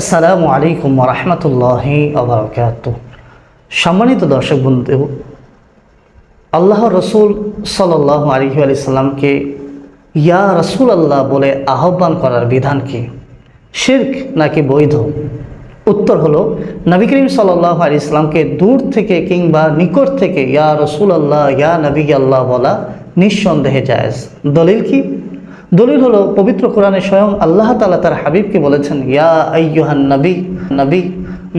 আসসালামু আলাইকুম ওয়া রাহমাতুল্লাহি ওয়া বারাকাতুহু। সম্মানিত দর্শক বন্ধু, আল্লাহর রাসূল সাল্লাল্লাহু আলাইহি ওয়া সাল্লামকে ইয়া রাসূলুল্লাহ বলে আহ্বান করার বিধান কি? শিরক নাকি বৈধ? উত্তর হলো, নবী করিম সাল্লাল্লাহু আলাইহি সাল্লামকে দূর থেকে কিংবা নিকট থেকে ইয়া রাসূলুল্লাহ, ইয়া নবী আল্লাহ বলা নিঃসন্দেহে জায়েজ। দলিল কি? দলিল হলো পবিত্র কোরআনে স্বয়ং আল্লাহ তাআলা তার হাবিবকে বলেছেন, ইয়া আইয়ুহান নবী নবী,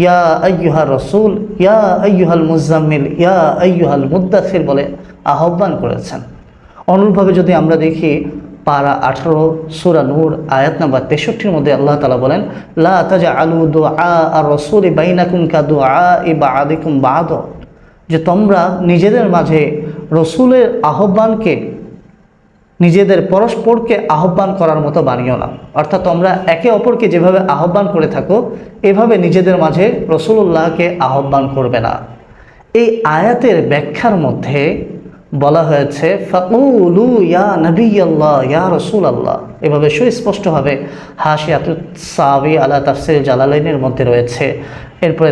ইয়া আইয়ুহার রাসূল, ইয়া আইয়ুহাল মুজাম্মিল, ইয়া আইয়ুহাল মুদ্দাসির বলে আহ্বান করেছেন। অনুরূপভাবে যদি আমরা দেখি পারা 18 সূরা নূর আয়াত নাম্বার 63 মধ্যে আল্লাহ তাআলা বলেন, লা তাজআলু দুআ আর রাসূলি বাইনাকুম কাদুআই বা'দিকুম বা'দ, যে তোমরা নিজেদের মাঝে রসুলের আহ্বানকে নিজেদের পরস্পরকে আহ্বান করার মতো বানিও না। অর্থাৎ তোমরা একে অপরকে যেভাবে আহ্বান করে থাকো এভাবে নিজেদের মাঝে রসুলুল্লাহকে আহ্বান করবে না। এই আয়াতের ব্যাখ্যার মধ্যে বলা হয়েছে ফাকুলু ইয়া নবিয়াল্লাহ ইয়া রাসূলুল্লাহ, এভাবে সুস্পষ্টভাবে হাশিয়াতুস সাবি আলা তাফসির জালালাইনের মধ্যে রয়েছে। এরপরে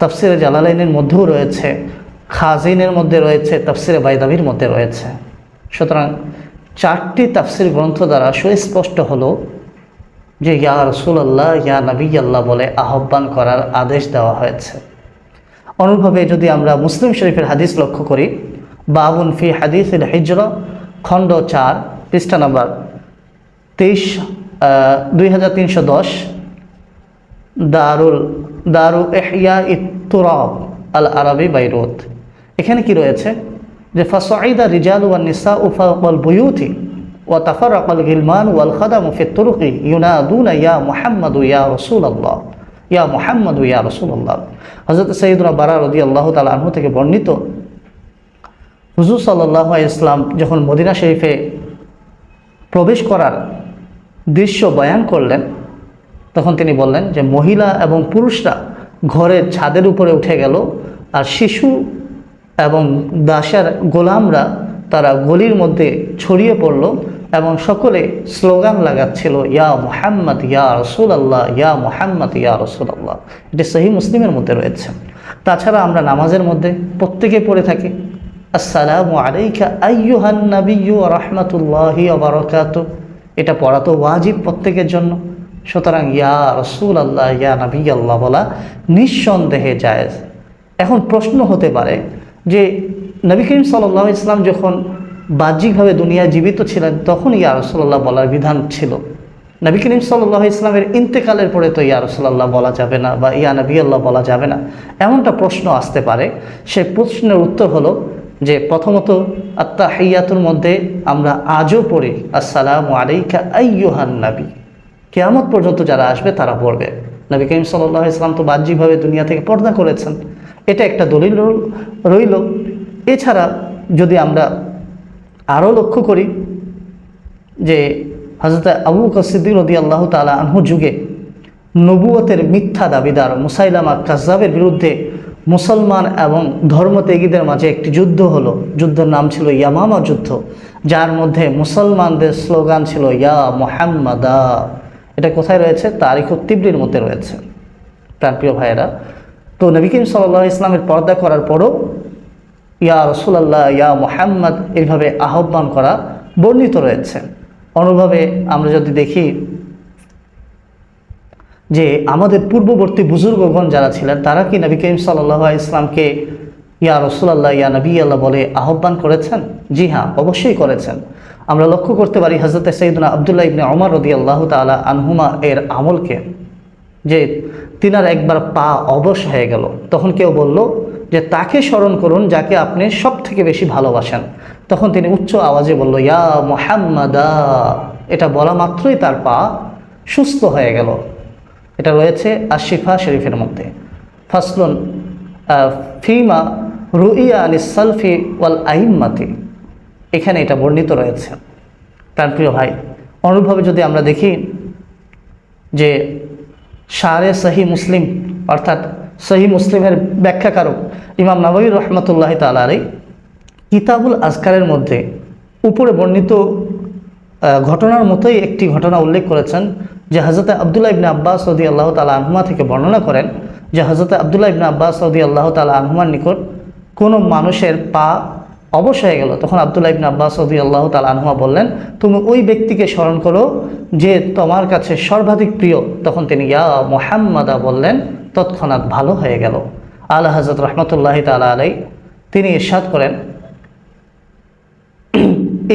তাফসিরে জালালাইনের মধ্যেও রয়েছে, খাজিনের মধ্যে রয়েছে, তাফসিরে বাইদাবির মধ্যে রয়েছে। সুতরাং 4টি তাফসির গ্রন্থ দ্বারা সুস্পষ্ট হলো যে ইয়া রাসূলুল্লাহ, ইয়া নবিয়াল্লাহ বলে আহ্বান করার আদেশ দেওয়া হয়েছে। অনুরূপভাবে যদি আমরা মুসলিম শরীফের হাদিস লক্ষ্য করি, বাবুন ফি হাদিসিল হিজরা, খণ্ড 4, পৃষ্ঠা নাম্বার 2310, দারু ইহয়া ইত-তুরাব আল আরবি বাইরুত। এখানে কি রয়েছে যে ফাসাইদা রিজালু ওয়ান নিসাউ ফাওয়াল বুয়ুতি ওয়া তাফারাকাল গিলমান ওয়াল খাদামু ফিত তুরুকি ইউনাদুনা ইয়া মুহাম্মাদু ইয়া রাসূলুল্লাহ, ইয়া মুহাম্মাদু ইয়া রাসূলুল্লাহ। হযরত সাইয়্যিদুনা বারা রাদিয়াল্লাহু তাআলা আনহু থেকে বর্ণিত, হুজুর সাল্লাল্লাহু আলাইহি ওয়াসাল্লাম যখন মদিনা শরীফে প্রবেশ করার দৃশ্য বয়ান করলেন, তখন তিনি বললেন যে মহিলা এবং পুরুষরা ঘরের ছাদের উপরে উঠে গেল, আর শিশু এবং দাসের গোলামরা তারা গলির মধ্যে ছড়িয়ে পড়ল এবং সকলে স্লোগান লাগাচ্ছিল, ইয়া মুহাম্মদ ইয়া রাসূলুল্লাহ, ইয়া মুহাম্মদ ইয়া রাসূলুল্লাহ। এটি সহিহ মুসলিমের মধ্যে রয়েছে। তাছাড়া আমরা নামাজের মধ্যে প্রত্যেকে পড়ে থাকি, আসসালামু আলাইকা আইয়ুহান নাবিয়্যু ওয়া রাহমাতুল্লাহি ওয়া বারাকাতুহু। এটা পড়া তো ওয়াজিব প্রত্যেকের জন্য। সুতরাং ইয়া রাসূলুল্লাহ, ইয়া নবিয়াল্লাহ বলা নিঃসন্দেহে জায়েজ। এখন প্রশ্ন হতে পারে যে নবী করিম সাল্লাল্লাহু আলাইহি ওয়াসাল্লাম যখন বাহ্যিকভাবে দুনিয়ায় জীবিত ছিলেন তখন ইয়া রাসূলুল্লাহ বলার বিধান ছিল, নবী করিম সাল্লাল্লাহু আলাইহি ওয়াসাল্লামের ইন্তেকালের পরে তো ইয়া রাসূলুল্লাহ বলা যাবে না বা ইয়া নবিয়াল্লাহ বলা যাবে না, এমনটা প্রশ্ন আসতে পারে। সেই প্রশ্নের উত্তর হলো যে প্রথমত আত্তাহিয়াতুর মধ্যে আমরা আজও পড়ি আসসালামু আলাইকা আইয়ুহান নবী, কিয়ামত পর্যন্ত যারা আসবে তারা পড়বে। নবী করিম সাল্লাল্লাহু আলাইহি ওয়াসাল্লাম তো বাহ্যিকভাবে দুনিয়া থেকে পর্দা করেছেন, এটা একটা দলিল রইল। এছাড়া যদি আমরা আরও লক্ষ্য করি যে হযরত আবু বকর সিদ্দিক রাদিয়াল্লাহু তাআলা আনহু যুগে নবুয়তের মিথ্যা দাবিদার মুসাইলামা কাযযাবের বিরুদ্ধে মুসলমান এবং ধর্মত্যাগীদের মাঝে একটি যুদ্ধ হলো। যুদ্ধের নাম ছিল ইয়ামামা যুদ্ধ, যার মধ্যে মুসলমানদের স্লোগান ছিল ইয়া মুহাম্মাদা। এটা কোথায় রয়েছে? তারিখুত তিবরির মধ্যে রয়েছে। প্রাণপ্রিয় ভাইয়েরা, তো নবী করিম সাল্লাল্লাহু আলাইহি ওয়াসাল্লামের পর্দা করার পরও ইয়া রাসূলুল্লাহ, ইয়া মুহাম্মদ এইভাবে আহ্বান করা বর্ণিত রয়েছে। অনুভাবে আমরা যদি দেখি যে আমাদের পূর্ববর্তী বুজুর্গগণ যারা ছিলেন তারা কি নবী করিম সাল্লাল্লাহু আলাইহি ওয়াসাল্লামকে ইয়া রাসূলুল্লাহ, ইয়া নবিয়াল্লাহ বলে আহ্বান করেছেন? জি হ্যাঁ, অবশ্যই করেছেন। আমরা লক্ষ্য করতে পারি হযরত সাইয়্যিদুনা আব্দুল্লাহ ইবনে ওমর রাদিয়াল্লাহু তাআলা আনহুমা এর আমলকে, যে তিনার একবার পা অবশ হয়ে গেল, তখন কেউ বলল যে তাকে স্মরণ করুন যাকে আপনি সব থেকে বেশি ভালোবাসেন। তখন তিনি উচ্চ আওয়াজে বলল ইয়া মুহাম্মাদা। এটা বলা মাত্রই তার পা সুস্থ হয়ে গেল। এটা রয়েছে আশ-শিফা শরীফের মধ্যে। ফাসলুন ফিমা রুইয়া আনিস সালফি ওয়াল আইম্মাতি, এখানে এটা বর্ণিত রয়েছে। তার প্রিয় ভাই, অনুরূপভাবে যদি আমরা দেখি যে শারে সহি মুসলিম অর্থাৎ সহি মুসলিমের ব্যাখ্যাকারক ইমাম নাওয়াবী রাহমাতুল্লাহি তাআলা আলাইহি কিতাবুল আজকারের মধ্যে উপরে বর্ণিত ঘটনার মতোই একটি ঘটনা উল্লেখ করেছেন, যে হযরত আব্দুল্লাহ ইবনে আব্বাস রাদিয়াল্লাহু তাআলা আনহুমা থেকে বর্ণনা করেন যে হযরত আব্দুল্লাহ ইবনে আব্বাস রাদিয়াল্লাহু তাআলা আনহুমার নিকট কোনো মানুষের পা অবশ হয়ে গেল, তখন আব্দুল্লাহ ইবনে আব্বাস রাদিয়াল্লাহু তাআলা আনহুমা বললেন, তুমি ওই ব্যক্তিকে স্মরণ করো যে তোমার কাছে সর্বাধিক প্রিয়। তখন তিনি ইয়া মুহাম্মাদা বললেন, তৎক্ষণাৎ ভালো হয়ে গেল। আলা হযরত রাহমাতুল্লাহি তাআলা আলাইহি তিনি ইরশাদ করেন,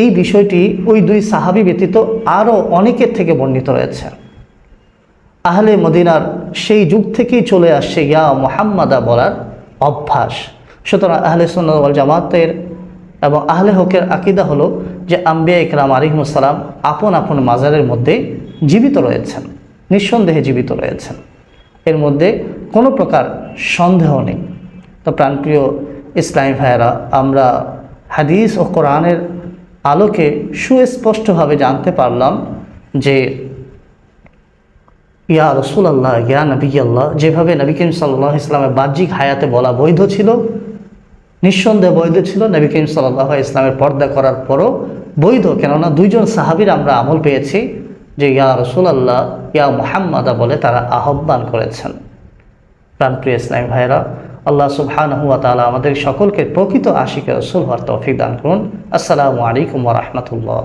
এই বিষয়টি ওই দুই সাহাবী ব্যতীত আরও অনেকের থেকে বর্ণিত রয়েছে। আহলে মদিনার সেই যুগ থেকেই চলে আসছে ইয়া মুহাম্মাদা বলার অভ্যাস। সুতরাং আহলে সুন্নাত ওয়াল জামাতের এবং আহলে হকের আকীদা হলো যে আম্বিয়া ইকরাম আলাইহিমুস সালাম আপন আপন মাজারের মধ্যে জীবিত রয়েছেন, নিঃসন্দেহে জীবিত রয়েছেন, এর মধ্যে কোনো প্রকার সন্দেহ নেই। তো প্রাণপ্রিয় ইসলামী ভাইয়েরা, আমরা হাদিস ও কোরআনের আলোকে সুস্পষ্টভাবে জানতে পারলাম যে ইয়া রাসূলুল্লাহ, ইয়া নবী আল্লাহ, যেভাবে নবী করিম সাল্লাল্লাহু আলাইহি ওয়াসাল্লামের বাহ্যিক হায়াতে বলা বৈধ ছিল, নিঃসন্দেহে বৈধ ছিল, নবী করিম সাল্লাল্লাহু আলাইহি ওয়াসাল্লামের পর্দা করার পরও বৈধ। কেননা দুইজন সাহাবীর আমরা আমল পেয়েছি যে ইয়া রাসূলুল্লাহ, ইয়া মুহাম্মাদা বলে তারা আহ্বান করেছেন। প্রাণপ্রিয় ইসলামী ভাইয়েরা, আল্লাহ সুবহানাহু ওয়া তাআলা আমাদের সকলকে প্রকৃত আশিকে রাসূল হওয়ার তৌফিক দান করুন। আসসালামু আলাইকুম ওয়া রাহমাতুল্লাহ।